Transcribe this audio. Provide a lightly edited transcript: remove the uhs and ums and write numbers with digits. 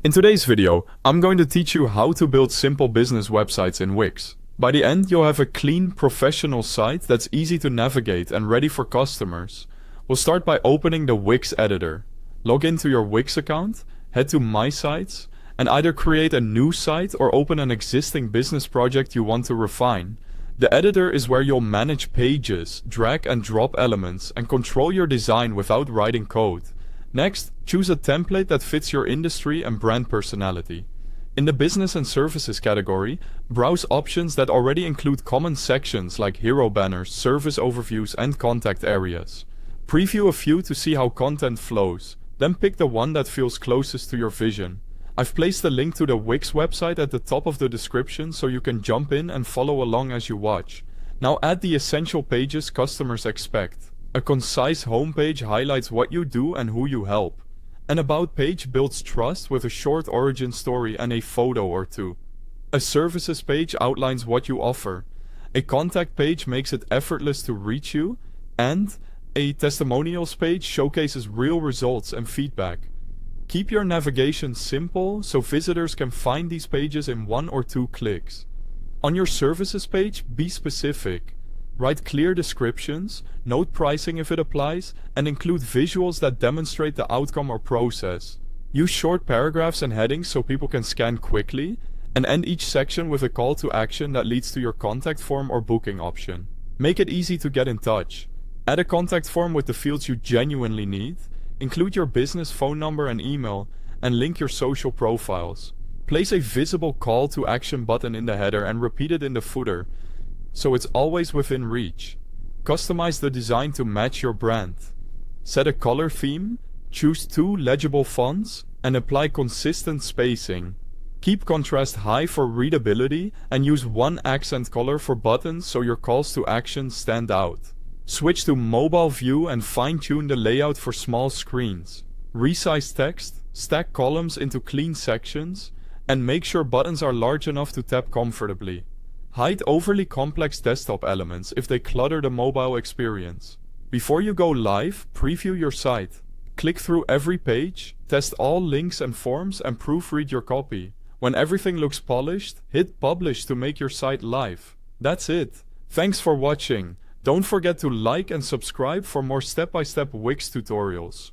In today's video, I'm going to teach you how to build simple business websites in Wix. By the end, you'll have a clean, professional site that's easy to navigate and ready for customers. We'll start by opening the Wix editor. Log into your Wix account, head to My Sites, and either create a new site or open an existing business project you want to refine. The editor is where you'll manage pages, drag and drop elements, and control your design without writing code. Next, choose a template that fits your industry and brand personality. In the Business and Services category, browse options that already include common sections like hero banners, service overviews, and contact areas. Preview a few to see how content flows, then pick the one that feels closest to your vision. I've placed a link to the Wix website at the top of the description so you can jump in and follow along as you watch. Now add the essential pages customers expect. A concise homepage highlights what you do and who you help. An About page builds trust with a short origin story and a photo or two. A Services page outlines what you offer. A Contact page makes it effortless to reach you. And a Testimonials page showcases real results and feedback. Keep your navigation simple so visitors can find these pages in 1 or 2 clicks. On your Services page, be specific. Write clear descriptions, note pricing if it applies, and include visuals that demonstrate the outcome or process. Use short paragraphs and headings so people can scan quickly, and end each section with a call to action that leads to your contact form or booking option. Make it easy to get in touch. Add a contact form with the fields you genuinely need, include your business phone number and email, and link your social profiles. Place a visible call to action button in the header and repeat it in the footer, so it's always within reach. Customize the design to match your brand. Set a color theme, choose 2 legible fonts, and apply consistent spacing. Keep contrast high for readability and use 1 accent color for buttons so your calls to action stand out. Switch to mobile view and fine-tune the layout for small screens. Resize text, stack columns into clean sections, and make sure buttons are large enough to tap comfortably. Hide overly complex desktop elements if they clutter the mobile experience. Before you go live, preview your site. Click through every page, test all links and forms, and proofread your copy. When everything looks polished, hit publish to make your site live. That's it. Thanks for watching. Don't forget to like and subscribe for more step-by-step Wix tutorials.